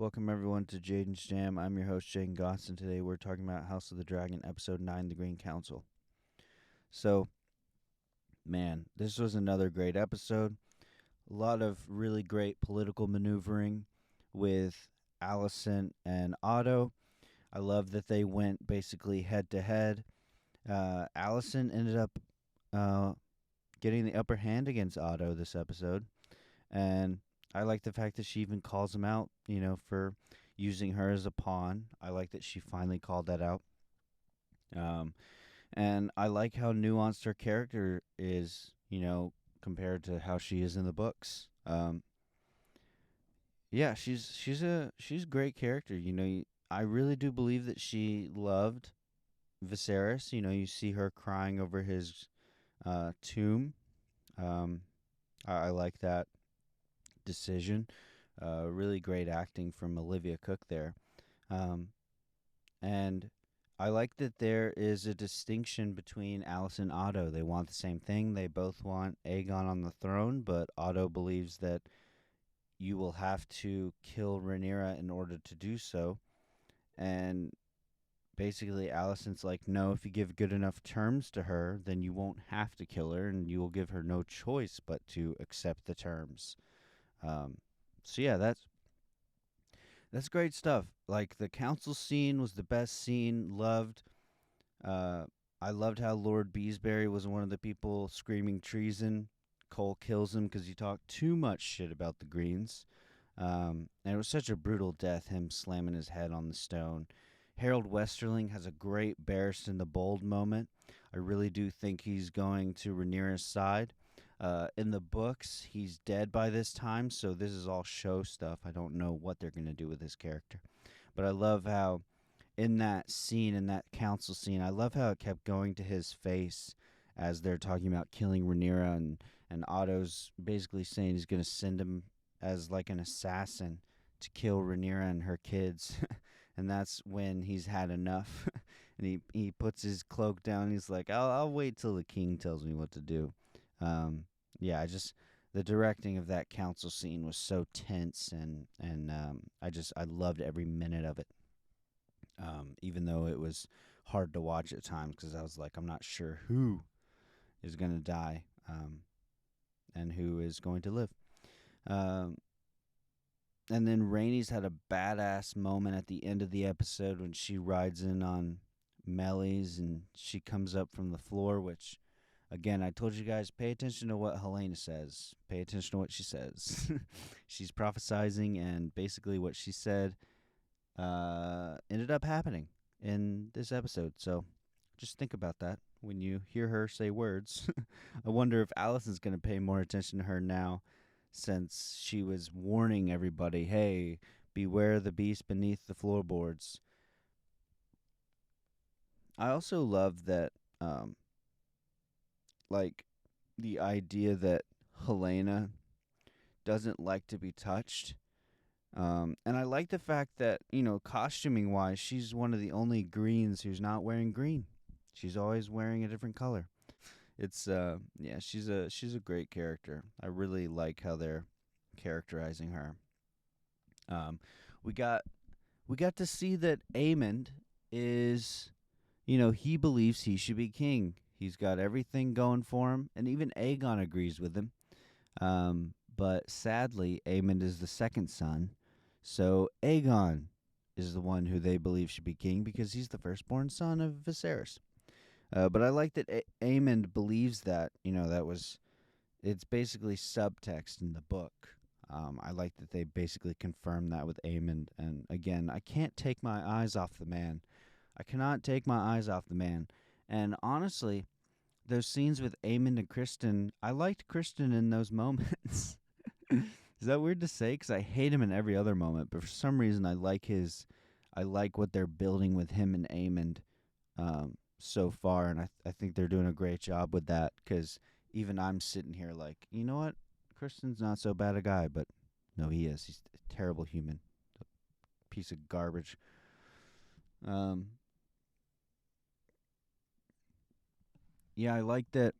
Welcome everyone to Jaden's Jam. I'm your host Jaden Goss, and today we're talking about House of the Dragon, Episode 9, The Green Council. So, man, this was another great episode. A lot of really great political maneuvering with Alicent and Otto. I love that they went basically head to head. Alicent ended up getting the upper hand against Otto this episode, and I like the fact that she even calls him out, for using her as a pawn. I like that she finally called that out. Um, and I like how nuanced her character is, compared to how she is in the books. Yeah, she's a great character. I really do believe that she loved Viserys. You see her crying over his tomb. Um, I like that decision. Really great acting from Olivia Cook there. Um, and I like that there is a distinction between Alice and Otto. They want the same thing. They both want Aegon on the throne, but Otto believes that you will have to kill Rhaenyra in order to do so. And basically, Alicent's like, no, if you give good enough terms to her, then you won't have to kill her, and you will give her no choice but to accept the terms. Um, so yeah, that's great stuff. Like the council scene was the best scene. Loved. Uh, I loved how Lord Beesbury was one of the people screaming treason. Cole kills him because he talked too much shit about the Greens. And it was such a brutal death, him slamming his head on the stone. Harold Westerling has a great Barristan the Bold moment. I really do think he's going to Rhaenyra's side. In the books, he's dead by this time, so this is all show stuff. I don't know what they're going to do with his character. But I love how, in that scene, in that council scene, I love how it kept going to his face as they're talking about killing Rhaenyra, and Otto's basically saying he's going to send him as like an assassin to kill Rhaenyra and her kids. And that's when he's had enough. And he puts his cloak down. He's like, I'll wait till the king tells me what to do. Yeah, the directing of that council scene was so tense, and I loved every minute of it. Even though it was hard to watch at times because I was like, I'm not sure who is going to die, and who is going to live. Um, and then Rhaenys had a badass moment at the end of the episode when she rides in on Mellies and she comes up from the floor, which, again, I told you guys, pay attention to what Helena says. Pay attention to what she says. She's prophesizing, and basically what she said ended up happening in this episode. So just think about that when you hear her say words. I wonder if Allison's going to pay more attention to her now, since she was warning everybody, hey, beware the beast beneath the floorboards. I also love that, like, the idea that Helena doesn't like to be touched. And I like the fact that, costuming wise, she's one of the only greens who's not wearing green. She's always wearing a different color. It's yeah, she's a great character. I really like how they're characterizing her. Um, we got we got to see that Aemond is, he believes he should be king. He's got everything going for him, and even Aegon agrees with him. But sadly, Aemond is the second son, so Aegon is the one who they believe should be king because he's the firstborn son of Viserys. But I like that Aemond believes that. It's basically subtext in the book. I like that they basically confirmed that with Aemond. And again, I can't take my eyes off the man. I cannot take my eyes off the man. And honestly, those scenes with Aemond and Kristen, I liked Kristen in those moments. Is that weird to say? Because I hate him in every other moment, but for some reason I like what they're building with him and Aemond, so far, and I think they're doing a great job with that. Because even I'm sitting here like, you know what, Kristen's not so bad a guy, but no, he is. He's a terrible human, a piece of garbage. Um, yeah, I like that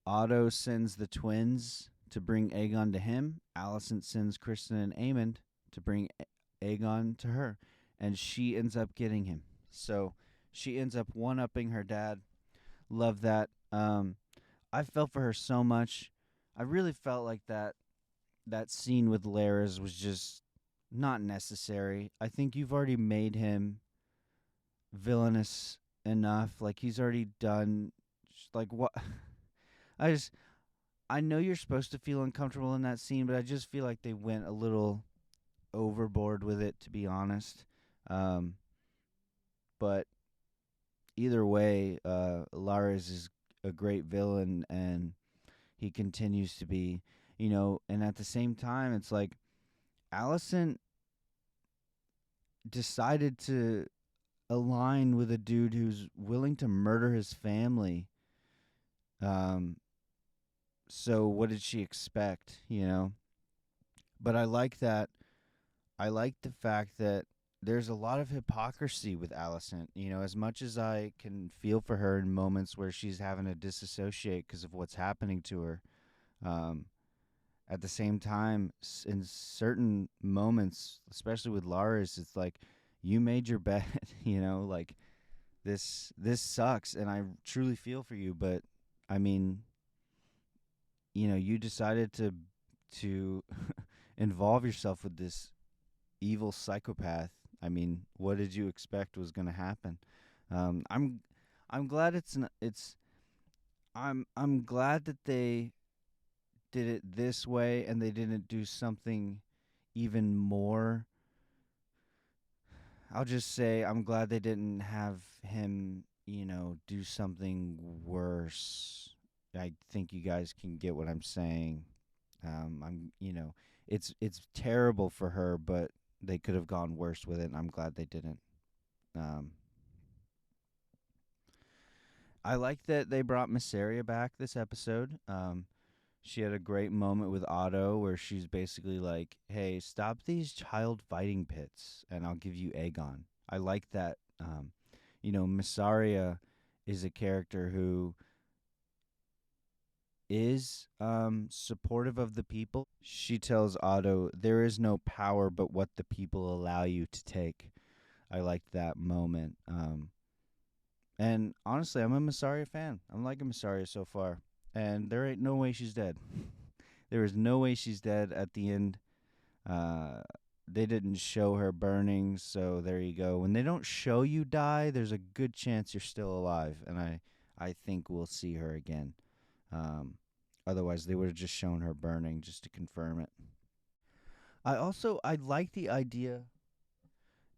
Otto sends the twins to bring Aegon to him. Alicent sends Kristen and Aemond to bring Aegon to her, and she ends up getting him. So she ends up one upping her dad. Love that. I felt for her so much. I really felt like that scene with Laris was just not necessary. I think you've already made him villainous enough. Like he's already done. Like what? I just I know you're supposed to feel uncomfortable in that scene, but I just feel like they went a little overboard with it, to be honest. Um, but either way, Laris is a great villain, and he continues to be. And at the same time, it's like Allison decided to align with a dude who's willing to murder his family. Um, so what did she expect? But I like that. I like the fact that there's a lot of hypocrisy with Allison. As much as I can feel for her in moments where she's having to disassociate because of what's happening to her, um, at the same time, in certain moments, especially with Laris, it's like you made your bed. Like this sucks, and I truly feel for you. But I mean, you decided to involve yourself with this evil psychopath. I mean, what did you expect was going to happen? I'm glad I'm glad that they did it this way and they didn't do something even more. I'll just say I'm glad they didn't have him, do something worse. I think you guys can get what I'm saying. It's terrible for her, but they could have gone worse with it, and I'm glad they didn't. Um, I like that they brought Mysaria back this episode. She had a great moment with Otto where she's basically like, "Hey, stop these child fighting pits, and I'll give you Aegon." I like that. Mysaria is a character who is supportive of the people. She tells Otto, "There is no power but what the people allow you to take." I liked that moment. And honestly, I'm a Mysaria fan. I'm liking Mysaria so far. And there ain't no way she's dead. There is no way she's dead at the end. Uh, they didn't show her burning, so there you go. When they don't show you die, there's a good chance you're still alive, and I think we'll see her again. Um, Otherwise, they would have just shown her burning just to confirm it. I like the idea.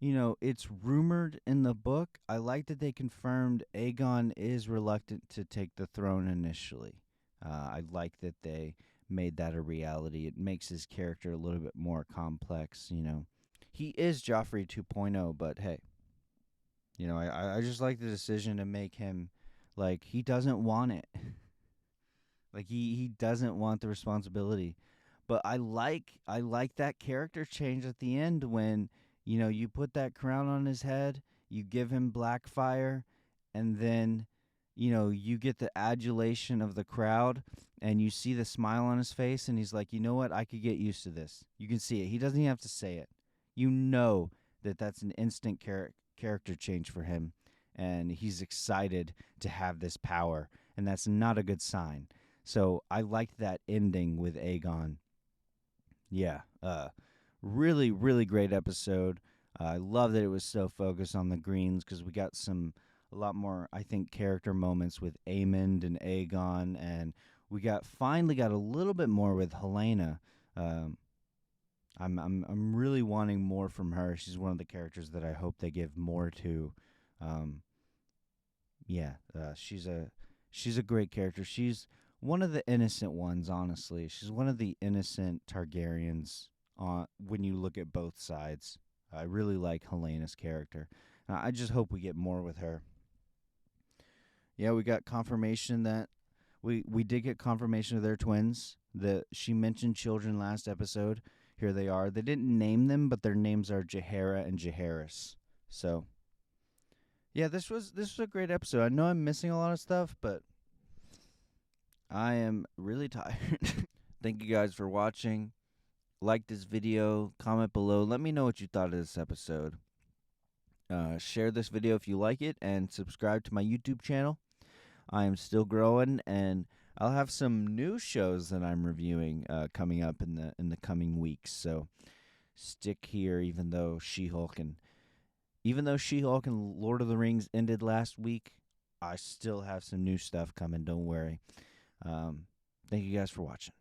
It's rumored in the book. I like that they confirmed Aegon is reluctant to take the throne initially. I like that they made that a reality. It makes his character a little bit more complex. He is Joffrey 2.0, but hey, I just like the decision to make him like he doesn't want it. Like he doesn't want the responsibility. But I like that character change at the end when you put that crown on his head, you give him Blackfire, and then you get the adulation of the crowd and you see the smile on his face and he's like, "You know what? I could get used to this." You can see it. He doesn't even have to say it. You know that that's an instant character change for him and he's excited to have this power, and that's not a good sign. So I liked that ending with Aegon. Yeah, really, really great episode. I love that it was so focused on the Greens because we got a lot more, I think, character moments with Aemond and Aegon, and we finally got a little bit more with Helena. Um, I'm really wanting more from her. She's one of the characters that I hope they give more to. Um, yeah, she's a great character. She's one of the innocent ones, honestly. She's one of the innocent Targaryens when you look at both sides. I really like Helena's character. I just hope we get more with her. Yeah, we got confirmation that we did get confirmation of their twins. She mentioned children last episode. Here they are. They didn't name them, but their names are Jaehaera and Jaehaerys. So, yeah, this was a great episode. I know I'm missing a lot of stuff, but I am really tired. Thank you guys for watching. like this video, comment below. Let me know what you thought of this episode. Share this video if you like it, and subscribe to my YouTube channel. I am still growing, and I'll have some new shows that I'm reviewing coming up in the coming weeks. So stick here, even though She-Hulk and Lord of the Rings ended last week, I still have some new stuff coming. Don't worry. Thank you guys for watching.